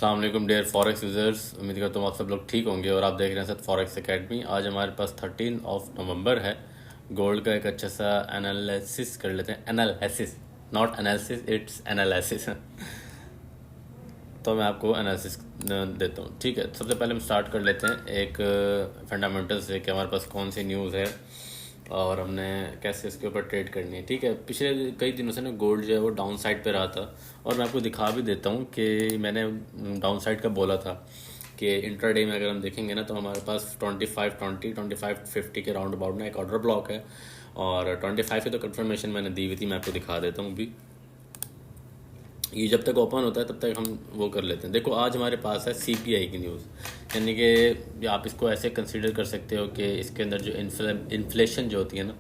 अस्सलाम वालेकुम dear forex users, उम्मीद करता हूँ आप सब लोग ठीक होंगे और आप देख रहे हैं सर फॉरेक्स एकेडमी। आज हमारे पास 13 नवंबर है। गोल्ड का एक अच्छा सा एनालिसिस कर लेते हैं। Analysis, not analysis, it's analysis. तो मैं आपको एनालिसिस देता हूँ, ठीक है। सबसे पहले हम स्टार्ट कर लेते हैं एक फंडामेंटल से कि हमारे पास कौन सी न्यूज़ है और हमने कैसे इसके ऊपर ट्रेड करनी है, ठीक है। पिछले कई दिनों से ना गोल्ड जो है वो डाउन साइड पे रहा था और मैं आपको दिखा भी देता हूँ कि मैंने डाउन साइड का बोला था कि इंट्राडे में अगर हम देखेंगे ना तो हमारे पास 25-50 के राउंड अबाउट ना एक ऑर्डर ब्लॉक है और 25 की तो कंफर्मेशन मैंने दी हुई थी। मैं आपको दिखा देता हूँ अभी। ये जब तक ओपन होता है तब तक हम वो कर लेते हैं। देखो आज हमारे पास है सीपीआई की न्यूज़, यानी कि आप इसको ऐसे कंसीडर कर सकते हो कि इसके अंदर जो इन्फ्लेशन जो होती है ना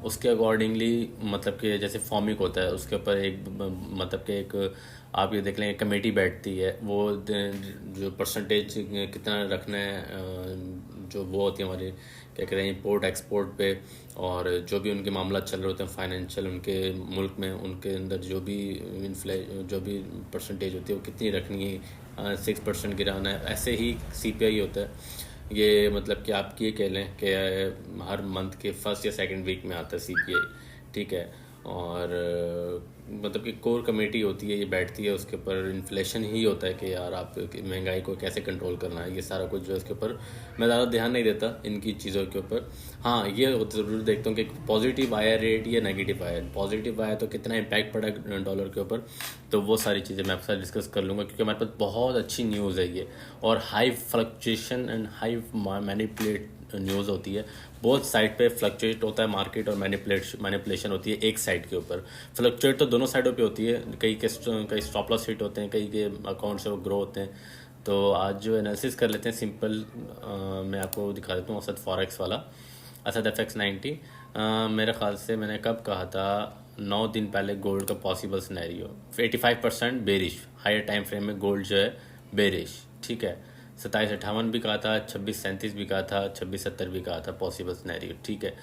उसके अकॉर्डिंगली, मतलब कि जैसे फॉर्मिक होता है उसके ऊपर एक मतलब कि एक आप ये देख लें कमेटी बैठती है, वो जो परसेंटेज कितना रखना है, जो वो होती है हमारी क्या कहते हैं इम्पोर्ट एक्सपोर्ट पे, और जो भी उनके मामला चल रहे होते हैं फाइनेंशियल उनके मुल्क में, उनके अंदर जो भी परसेंटेज होती है वो कितनी रखनी है, 6% गिराना है, ऐसे ही सीपीआई होता है। ये मतलब कि आप ये कह लें कि हर मंथ के फर्स्ट या सेकंड वीक में आता है सीपीआई, ठीक है। और मतलब कि कोर कमेटी होती है, ये बैठती है, उसके ऊपर इन्फ्लेशन ही होता है कि यार आप महंगाई को कैसे कंट्रोल करना है, ये सारा कुछ जो है उसके ऊपर मैं ज़्यादा ध्यान नहीं देता इनकी चीज़ों के ऊपर। हाँ, ये ज़रूर देखता हूँ कि पॉजिटिव आया रेट या नेगेटिव आया। पॉजिटिव आया तो कितना इम्पैक्ट पड़ा डॉलर के ऊपर, तो वो सारी चीज़ें मैं आपके साथ डिस्कस कर लूँगा क्योंकि हमारे पास बहुत अच्छी न्यूज़ है ये, और high fluctuation and high manipulate news होती है। बोथ साइड पे फ्लक्चुएट होता है मार्केट और मैनिपुलेशन होती है एक साइड के ऊपर। फ्लक्चुएट तो दोनों साइडों पे होती है, कई स्टॉप लॉस हिट होते हैं, कई के अकाउंट से वो ग्रो होते हैं। तो आज जो एनालिसिस कर लेते हैं सिंपल, मैं आपको दिखा देता हूँ असद फॉरेक्स वाला, असद FX90। मेरे ख्याल से मैंने कब कहा था, 9 दिन पहले गोल्ड का possible scenario 85% bearish, higher time frame में गोल्ड जो है बेरिश, ठीक है। 27-58 भी कहा था, 26-37 भी कहा था, 26-70 भी कहा था पॉसिबल सिनेरियो, ठीक है।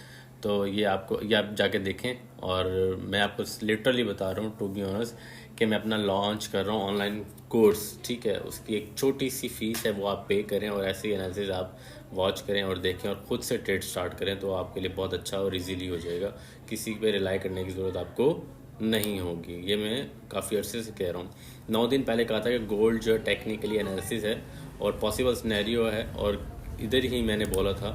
तो ये आप जाके देखें, और मैं आपको लिटरली बता रहा हूँ टू बी ऑनेस्ट कि मैं अपना लॉन्च कर रहा हूँ ऑनलाइन कोर्स, ठीक है। उसकी एक छोटी सी फीस है, वो आप पे करें और ऐसे ही एनालिसिस आप वॉच करें और देखें और ख़ुद से ट्रेड स्टार्ट करें, तो आपके लिए बहुत अच्छा और इजीली हो जाएगा। किसी पे रिलाई करने की ज़रूरत आपको नहीं होगी, ये मैं काफ़ी अर्से से कह रहा हूँ। 9 दिन पहले कहा था कि गोल्ड जो टेक्निकली एनालिसिस है और पॉसिबल सिनेरियो है, और इधर ही मैंने बोला था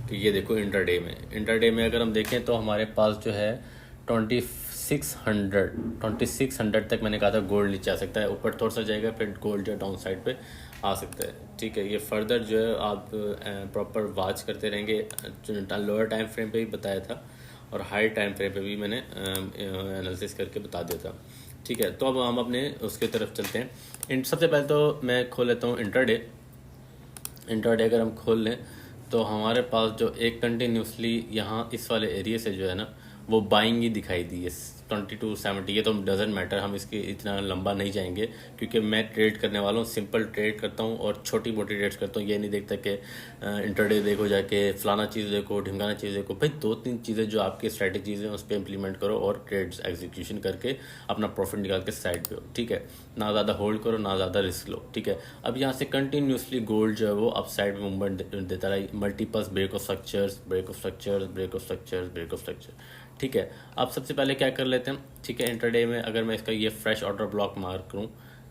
कि ये देखो इंटरडे में अगर हम देखें तो हमारे पास जो है 2600 तक मैंने कहा था गोल्ड नीचे आ सकता है, ऊपर थोड़ा सा जाएगा फिर गोल्ड जो डाउन साइड पे आ सकता है, ठीक है। ये फर्दर जो है आप प्रॉपर वॉच करते रहेंगे। लोअर टाइम फ्रेम पे भी बताया था और हाई टाइम फ्रेम पे भी मैंने एनालिसिस करके बता दिया था, ठीक है। तो अब हम अपने उसके तरफ चलते हैं। सबसे पहले तो मैं खोल लेता हूँ इंटरडे अगर हम खोल लें तो हमारे पास जो एक कंटिन्यूसली यहाँ इस वाले एरिया से जो है ना वो बाइंग ही दिखाई दी है 2270। ये तो डजेंट मैटर, हम इसके इतना लंबा नहीं जाएंगे क्योंकि मैं ट्रेड करने वाला हूँ, सिंपल ट्रेड करता हूँ और छोटी मोटी ट्रेड्स करता हूँ। ये नहीं देखता कि इंटरडे देखो जाके फलाना चीज़ देखो ढिमकाना चीज़ देखो। भाई 2-3 चीज़ें जो आपकी स्ट्रैटेजीज हैं उस पर इम्प्लीमेंट करो और ट्रेड्स एग्जीक्यूशन करके अपना प्रॉफिट निकाल के साइड पे हो, ठीक है। ना ज़्यादा होल्ड करो ना ज़्यादा रिस्क लो, ठीक है। अब यहाँ से कंटिन्यूसली गोल्ड जो है वो अप साइड में मूवमेंट देता रहा, मल्टीपल्स ब्रेक ऑफ स्ट्रक्चर्स, ठीक है। अब सबसे पहले क्या कर लेते हैं, ठीक है। इंटरडे में अगर मैं इसका ये फ्रेश ऑर्डर ब्लॉक मार्क करूँ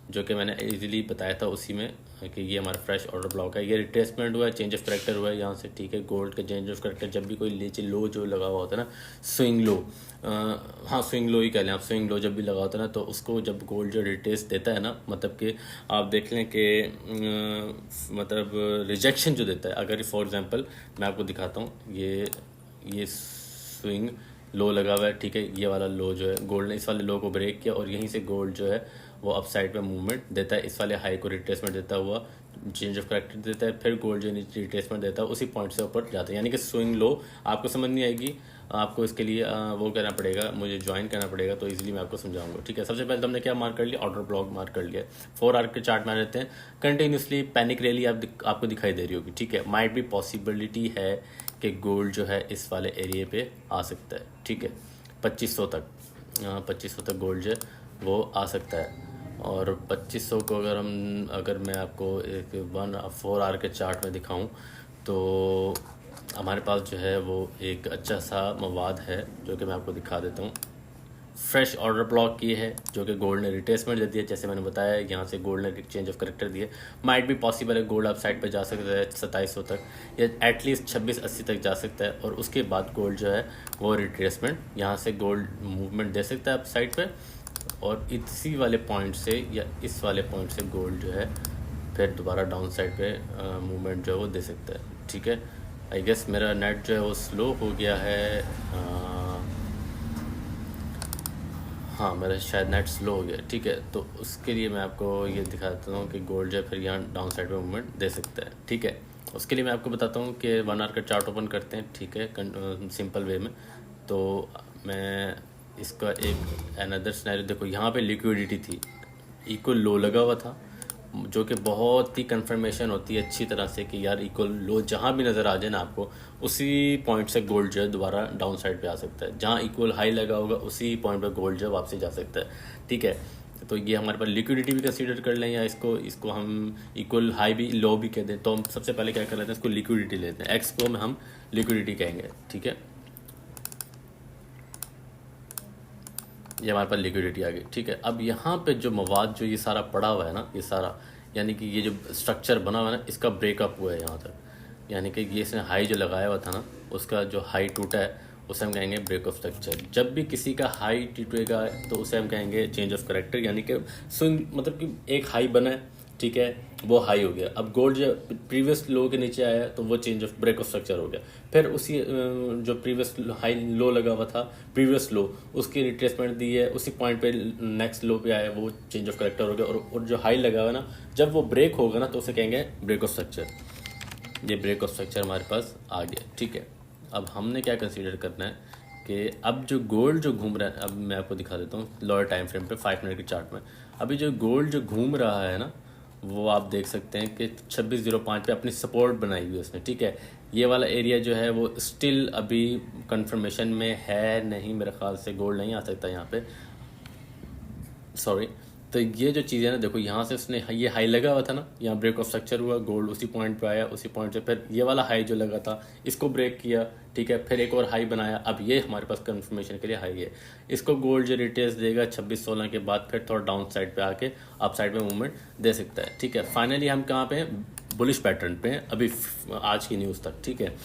जो कि मैंने इजीली बताया था उसी में कि ये हमारा फ्रेश ऑर्डर ब्लॉक है, ये रिट्रेसमेंट हुआ है, चेंज ऑफ करेक्टर हुआ है यहाँ से, ठीक है। गोल्ड का चेंज ऑफ करेक्टर जब भी कोई नीचे लो जो लगा हुआ होता है ना, स्विंग लो, हाँ स्विंग लो ही कह लें आप, स्विंग लो जब भी लगा होता है ना तो उसको जब गोल्ड जो रिट्रेस देता है ना, मतलब कि आप देख लें कि मतलब रिजेक्शन जो देता है, अगर फॉर एग्जांपल मैं आपको दिखाता हूँ, ये स्विंग लो लगा हुआ है, ठीक है। ये वाला लो जो है गोल्ड ने इस वाले लो को ब्रेक किया और यहीं से गोल्ड जो है वो अप साइड पे मूवमेंट देता है, इस वाले हाई को रिट्रेसमेंट देता हुआ चेंज ऑफ करेक्टर देता है, फिर गोल्ड जो नीचे रिट्रेसमेंट देता है उसी पॉइंट से ऊपर जाता है। यानी कि स्विंग लो आपको समझ नहीं आएगी, आपको इसके लिए वो करना पड़ेगा, मुझे ज्वाइन करना पड़ेगा, तो इजीली मैं आपको समझाऊंगा, ठीक है। सबसे पहले तो हमने क्या मार्क कर लिया, ऑर्डर ब्लॉक मार्क कर लिया। 4 आवर के चार्ट में रहते हैं, कंटिन्यूसली पैनिक रैली आपको दिखाई दे रही होगी, ठीक है। माइट भी पॉसिबिलिटी है कि गोल्ड जो है इस वाले एरिए पे आ सकता है, ठीक है। 2500 तक गोल्ड जो है वो आ सकता है। और 2500 को अगर मैं आपको एक 4 आवर के चार्ट में दिखाऊं तो हमारे पास जो है वो एक अच्छा सा मवाद है जो कि मैं आपको दिखा देता हूँ। फ्रेश ऑर्डर ब्लॉक की है जो कि गोल्ड ने रिट्रेसमेंट दे दिया, जैसे मैंने बताया यहाँ से गोल्ड ने चेंज ऑफ करेक्टर दिए। माइट भी पॉसिबल है गोल्ड अप साइड पर जा सकता है 2700 तक या एटलीस्ट 2680 तक जा सकता है, और उसके बाद गोल्ड जो है वो रिट्रेसमेंट यहाँ से गोल्ड मूवमेंट दे सकता है अप साइड पर, और इसी वाले पॉइंट से या इस वाले पॉइंट से गोल्ड जो है फिर दोबारा डाउन साइड पे मूवमेंट जो है वो दे सकता है। ठीक है, आई गेस मेरा नेट जो है वो स्लो हो गया है। हाँ, मेरा शायद नेट स्लो हो गया। ठीक है, तो उसके लिए मैं आपको ये दिखा देता हूँ कि गोल्ड जो है फिर यहाँ डाउन साइड पे मूवमेंट दे सकता है। ठीक है, उसके लिए मैं आपको बताता हूँ कि 1 आवर का चार्ट ओपन करते हैं। ठीक है, सिंपल वे में। तो मैं इसका एक अनदर सिनेरियो देखो, यहाँ पे लिक्विडिटी थी, इक्वल लो लगा हुआ था, जो कि बहुत ही कंफर्मेशन होती है अच्छी तरह से कि यार इक्वल लो जहाँ भी नज़र आ जाए ना आपको, उसी पॉइंट से गोल्ड जो है दोबारा डाउन साइड पे आ सकता है। जहाँ इक्वल हाई लगा होगा उसी पॉइंट पे गोल्ड जो है वापसी जा सकता है। ठीक है, तो ये हमारे पास लिक्विडिटी भी कंसीडर कर लें या इसको हम इक्वल हाई भी लो भी कह दें। तो हम सबसे पहले क्या कर लेते हैं, इसको लिक्विडिटी लेते हैं, एक्स को हम लिक्विडिटी कहेंगे। ठीक है, ये हमारे पास लिक्विडिटी आ गई। ठीक है, अब यहाँ पे जो मवाद जो ये सारा पड़ा हुआ है ना, ये सारा यानी कि ये जो स्ट्रक्चर बना हुआ है ना, इसका ब्रेकअप हुआ है यहाँ तक, यानी कि ये इसने हाई जो लगाया हुआ था ना, उसका जो हाई टूटा है उसे हम कहेंगे ब्रेक ऑफ स्ट्रक्चर। जब भी किसी का हाई टूटेगा तो उसे हम कहेंगे चेंज ऑफ करेक्टर, यानी कि स्विंग, मतलब कि एक हाई बना है, ठीक है, वो हाई हो गया। अब गोल्ड जो प्रीवियस लो के नीचे आया तो वो change of break of structure हो गया। फिर उसी जो प्रीवियस हाई लो लगा हुआ था, प्रीवियस लो, उसकी रिट्रेसमेंट दी है, उसी पॉइंट पे नेक्स्ट लो पे आया, वो चेंज ऑफ करेक्टर हो गया। और जो हाई लगा हुआ ना, जब वो ब्रेक होगा ना तो उसे कहेंगे ब्रेक ऑफ स्ट्रक्चर। ये ब्रेक ऑफ स्ट्रक्चर हमारे पास आ गया। ठीक है, अब हमने क्या कंसीडर करना है कि अब जो गोल्ड जो घूम रहा है, अब मैं आपको दिखा देता हूँ लोअर टाइम फ्रेम पे 5 मिनट के चार्ट में। अभी जो गोल्ड जो घूम रहा है ना, वो आप देख सकते हैं कि 2605 पे अपनी सपोर्ट बनाई हुई है उसने। ठीक है, ये वाला एरिया जो है वो स्टिल अभी कंफर्मेशन में है नहीं, मेरे ख्याल से गोल्ड नहीं आ सकता यहाँ पे, सॉरी। तो ये जो चीज़ है ना, देखो यहाँ से उसने ये हाई लगा हुआ था ना, यहाँ ब्रेक ऑफ स्ट्रक्चर हुआ, गोल्ड उसी पॉइंट पे आया, उसी पॉइंट से फिर ये वाला हाई जो लगा था इसको ब्रेक किया। ठीक है, फिर एक और हाई बनाया, अब ये हमारे पास कंफर्मेशन के लिए हाई है। इसको गोल्ड जो रिटेस्ट देगा 26-16 के बाद फिर थोड़ा डाउन साइड पे आके अप साइड में मूवमेंट दे सकता है। ठीक है, फाइनली हम कहाँ पे हैं, बुलिश पैटर्न पे हैं अभी आज की न्यूज़ तक। ठीक है,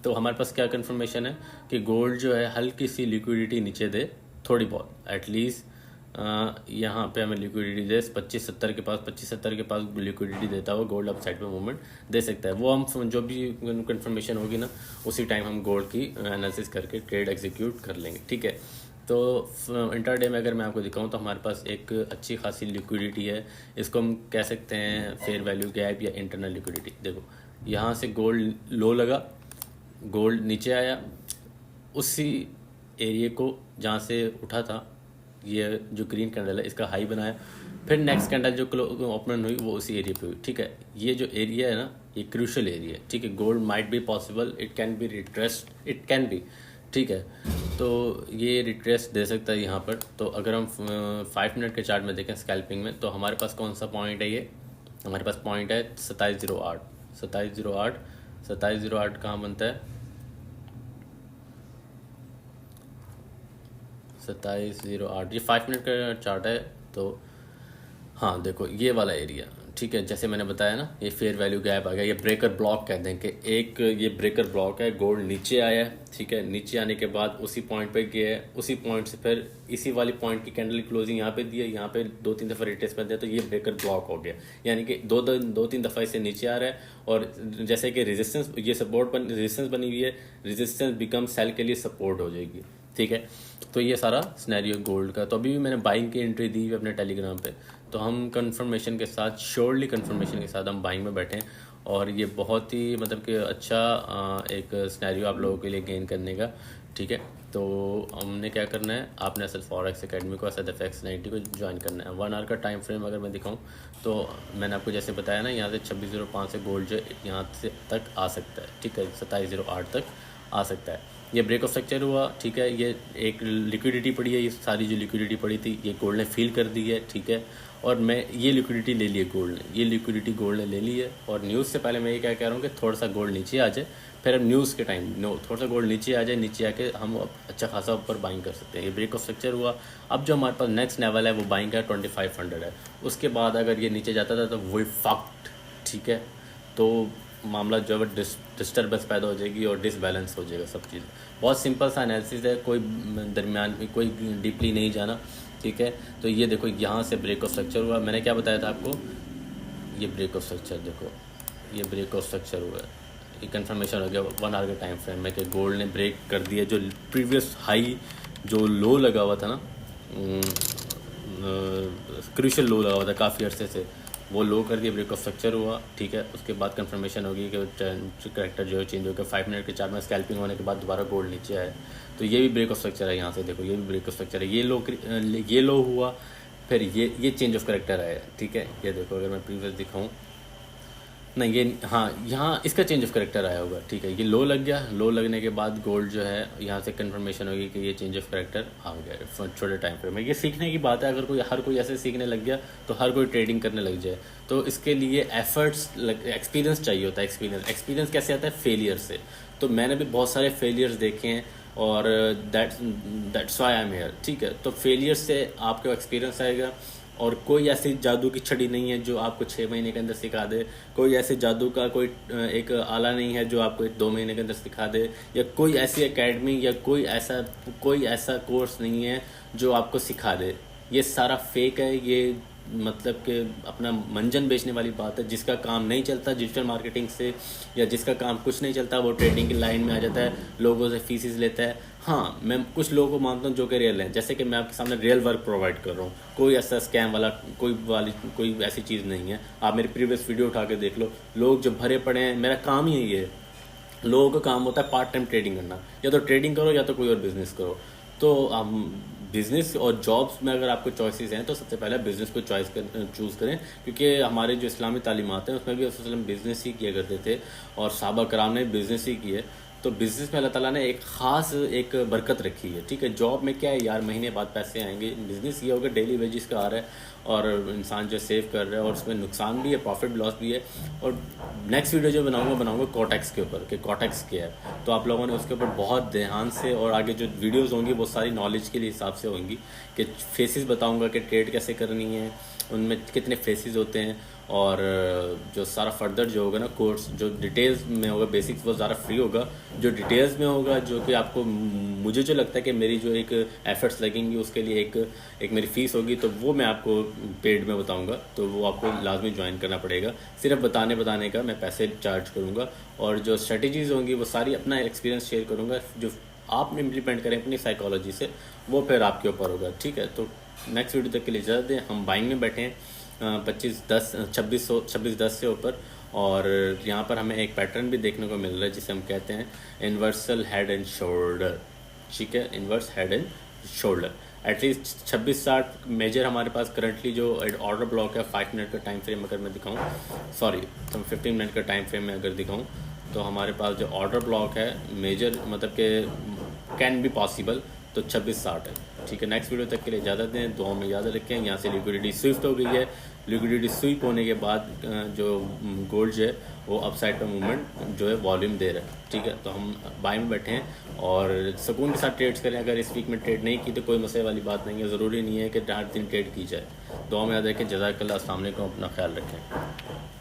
तो हमारे पास क्या कंफर्मेशन है कि गोल्ड जो है हल्की सी लिक्विडिटी नीचे दे, थोड़ी बहुत एटलीस्ट यहाँ पे हमें लिक्विडिटी दे 25-70 के पास, 25-70 के पास लिक्विडिटी देता हुआ गोल्ड अप साइड पे मूवमेंट दे सकता है। वो हम जो भी कंफर्मेशन होगी ना, उसी टाइम हम गोल्ड की एनालिसिस करके ट्रेड एग्जीक्यूट कर लेंगे। ठीक है, तो इंटरडे में अगर मैं आपको दिखाऊं तो हमारे पास एक अच्छी खासी लिक्विडिटी है, इसको हम कह सकते हैं फेयर वैल्यू गैप या इंटरनल लिक्विडिटी। देखो यहाँ से गोल्ड लो लगा, गोल्ड नीचे आया, उसी एरिया को जहाँ से उठा था, ये जो ग्रीन कैंडल है इसका हाई बनाया, फिर नेक्स्ट कैंडल जो ओपन हुई वो उसी एरिया पे हुई। ठीक है, ये जो एरिया है ना, ये क्रूशल एरिया है। ठीक है, gold might be possible, it can be retraced, it can be. ठीक है, तो ये रिट्रेस दे सकता है यहाँ पर। तो अगर हम 5 मिनट के चार्ट में देखें स्कैल्पिंग में, तो हमारे पास कौन सा पॉइंट है, ये हमारे पास पॉइंट है 2708। 2708, 2708 कहाँ बनता है, 2708, ये 5 मिनट का चार्ट है। तो हाँ देखो ये वाला एरिया, ठीक है, जैसे मैंने बताया ना, ये फेयर वैल्यू गैप आ गया, ये ब्रेकर ब्लॉक कहते हैं कि एक ये ब्रेकर ब्लॉक है, गोल्ड नीचे आया है। ठीक है, नीचे आने के बाद उसी पॉइंट पे गया है, उसी पॉइंट से फिर इसी वाली पॉइंट की कैंडल क्लोजिंग यहाँ पे दी है, यहाँ पे 2-3 दफ़ा रिटेस्ट दिया, तो ये ब्रेकर ब्लॉक हो गया, यानी कि 2-3 दफ़ा इसे नीचे आ रहा है। और जैसे कि रेजिस्टेंस, ये सपोर्ट रेजिस्टेंस बनी हुई है, रेजिस्टेंस बिकम सेल के लिए सपोर्ट हो जाएगी। ठीक है, तो ये सारा सिनेरियो गोल्ड का। तो अभी भी मैंने बाइंग की एंट्री दी है अपने टेलीग्राम पे, तो हम कंफर्मेशन के साथ, श्योरली कंफर्मेशन के साथ हम बाइंग में बैठे हैं। और ये बहुत ही मतलब कि अच्छा एक सिनेरियो आप लोगों के लिए गेन करने का। ठीक है, तो हमने क्या करना है, आपने असल फॉरेक्स एकेडमी को, असद FX 90 को ज्वाइन करना है। 1 आवर का टाइम फ्रेम अगर मैं दिखाऊं तो मैंने आपको जैसे बताया ना, यहाँ से 2605 से गोल्ड जो यहाँ से तक आ सकता है। ठीक है, 2708 तक आ सकता है। ये ब्रेक ऑफ स्ट्रक्चर हुआ, ठीक है। ये एक लिक्विडिटी पड़ी है, ये सारी जो लिक्विडिटी पड़ी थी ये गोल्ड ने फील कर दी है, ठीक है। और मैं ये लिक्विडिटी ले ली है गोल्ड ने, ये लिक्विडिटी गोल्ड ने ले ली है। और न्यूज़ से पहले मैं ये क्या कह रहा हूँ कि थोड़ा सा गोल्ड नीचे आ जाए, फिर हम न्यूज़ के टाइम थोड़ा सा गोल्ड नीचे आ जाए, नीचे आके हम अच्छा खासा ऊपर बाइंग कर सकते हैं। ये ब्रेक ऑफ स्ट्रक्चर हुआ। अब जो हमारे पास नेक्स्ट लेवल है वो बाइंग का 2500 है। उसके बाद अगर ये नीचे जाता था तो वही फक्ट, ठीक है। तो मामला जो है डिस्टर्बेंस पैदा हो जाएगी और डिसबैलेंस हो जाएगा सब चीज़। बहुत सिंपल सा एनालिसिस है, कोई दरमियान में कोई डीपली नहीं जाना, ठीक है। तो ये देखो यहाँ से ब्रेक ऑफ स्ट्रक्चर हुआ, मैंने क्या बताया था आपको, ये ब्रेक ऑफ स्ट्रक्चर देखो, ये ब्रेक ऑफ स्ट्रक्चर हुआ है, ये कंफर्मेशन हो गया 1 आवर के टाइम फ्रेम में कि गोल्ड ने ब्रेक कर दिया जो प्रीवियस हाई, जो लो लगा हुआ था ना, क्रूशियल लो लगा हुआ था काफ़ी अरसे से, वो लो कर दिया, ब्रेक ऑफ स्ट्रक्चर हुआ, ठीक है। उसके बाद कंफर्मेशन होगी कि करेक्टर जो है चेंज हो गया, 5 मिनट के चार्ट में स्कैल्पिंग होने के बाद दोबारा गोल्ड नीचे आया। तो ये भी ब्रेक ऑफ स्ट्रक्चर है, यहाँ से देखो ये भी ब्रेक ऑफ स्ट्रक्चर है। ये लो हुआ, फिर ये चेंज ऑफ करेक्टर आया, ठीक है। ये देखो अगर मैं प्रीवियस दिखाऊँ, नहीं ये हाँ यहाँ इसका चेंज ऑफ करेक्टर आया होगा, ठीक है। ये लो लग गया, लो लगने के बाद गोल्ड जो है यहाँ से कंफर्मेशन होगी कि ये चेंज ऑफ करेक्टर आ गया छोटे टाइम फ्रेम में। ये सीखने की बात है, अगर हर कोई ऐसे सीखने लग गया तो हर कोई ट्रेडिंग करने लग जाए। तो इसके लिए एफर्ट्स, एक्सपीरियंस चाहिए होता है। एक्सपीरियंस कैसे आता है? फेलियर से। तो मैंने भी बहुत सारे फेलियर्स देखे हैं और that's why I am here, ठीक है। तो फेलियर से आपको एक्सपीरियंस आएगा और कोई ऐसी जादू की छड़ी नहीं है जो आपको 6 महीने के अंदर सिखा दे, कोई ऐसे जादू का कोई एक आला नहीं है जो आपको 2 महीने के अंदर सिखा दे, या कोई ऐसी एकेडमी या कोई ऐसा कोर्स नहीं है जो आपको सिखा दे। ये सारा फेक है, ये मतलब कि अपना मंजन बेचने वाली बात है। जिसका काम नहीं चलता डिजिटल मार्केटिंग से, या जिसका काम कुछ नहीं चलता, वो ट्रेडिंग की लाइन में आ जाता है, लोगों से फीसिस लेता है। हाँ, मैं कुछ लोगों को मानता हूँ जो कि रियल हैं, जैसे कि मैं आपके सामने रियल वर्क प्रोवाइड कर रहा हूँ, कोई ऐसा स्कैम वाला कोई ऐसी चीज़ नहीं है। आप मेरी प्रीवियस वीडियो उठा के देख लो, लोग जो भरे पड़े हैं, मेरा काम ही यही है। लोगों का काम होता है पार्ट टाइम ट्रेडिंग करना, या तो ट्रेडिंग करो या तो कोई और बिजनेस करो। तो बिज़नेस और जॉब्स में अगर आपको चॉइसेस हैं तो सबसे पहले बिज़नेस को चूज़ करें, क्योंकि हमारे जो इस्लामी तालीमात हैं उसमें भी रसूल बिज़नेस ही किया करते थे और सहाबा कराम ने बिज़नेस ही किए। तो बिज़नेस में अल्लाह ताला ने एक ख़ास एक बरकत रखी है, ठीक है। जॉब में क्या है यार, महीने बाद पैसे आएंगे, बिज़नेस ये होगा डेली वेजेस का आ रहा है और इंसान जो सेव कर रहा है, और उसमें नुकसान भी है, प्रॉफिट लॉस भी है। और नेक्स्ट वीडियो जो बनाऊंगा कोटेक्स के ऊपर कि कोटेक्स क्या है, तो आप लोगों ने उसके ऊपर बहुत ध्यान से, और आगे जो वीडियोस होंगी वो सारी नॉलेज के लिए हिसाब से होंगी कि फेसेस बताऊंगा कि ट्रेड कैसे करनी है, उनमें कितने फेसेस होते हैं, और जो सारा फर्दर जो होगा ना कोर्स, जो डिटेल्स में होगा बेसिक्स, वो ज़्यादा फ्री होगा। जो डिटेल्स में होगा, जो कि आपको, मुझे जो लगता है कि मेरी जो एक एफर्ट्स लगेंगी उसके लिए एक मेरी फ़ीस होगी, तो वो मैं आपको पेड में बताऊंगा। तो वो आपको लाजमी ज्वाइन करना पड़ेगा। सिर्फ बताने का मैं पैसे चार्ज करूँगा, और जो स्ट्रेटजीज़ होंगी वो सारी अपना एक्सपीरियंस शेयर करूँगा। जो आप इम्प्लीमेंट करें अपनी साइकोलॉजी से, वो फिर आपके ऊपर होगा, ठीक है। तो नेक्स्ट वीडियो तक के लिए इजाज़त दें। हम बाइंग में बैठे हैं 2610 से ऊपर, और यहाँ पर हमें एक पैटर्न भी देखने को मिल रहा है जिसे हम कहते हैं इन्वर्सल हेड एंड शोल्डर, ठीक है। Inverse head and shoulder at least 2660 major हमारे पास करंटली जो ऑर्डर ब्लॉक है 5 मिनट का टाइम फ्रेम अगर मैं दिखाऊँ, सॉरी 15 मिनट का टाइम फ्रेम में अगर दिखाऊँ, तो हमारे पास जो ऑर्डर ब्लॉक है मेजर, मतलब कि कैन बी पॉसिबल, तो 2660 है, ठीक है। नेक्स्ट वीडियो तक के लिए इजाज़त दें, दुआ में याद रखें। यहाँ से लिक्विडिटी स्विफ्ट हो गई है, लिक्विडिटी स्वीप होने के बाद जो गोल्ड जो है वो अपसाइड पर मूवमेंट जो है वॉल्यूम दे रहा है, ठीक है। तो हम बाय में बैठे हैं और सुकून के साथ ट्रेड्स करें। अगर इस वीक में ट्रेड नहीं की तो कोई मसले वाली बात नहीं है, ज़रूरी नहीं है कि हर दिन ट्रेड की जाए। दुआ में याद रखें। जज़ाकल्लाह, अस्सलाम वालेकुम, अपना ख्याल रखें।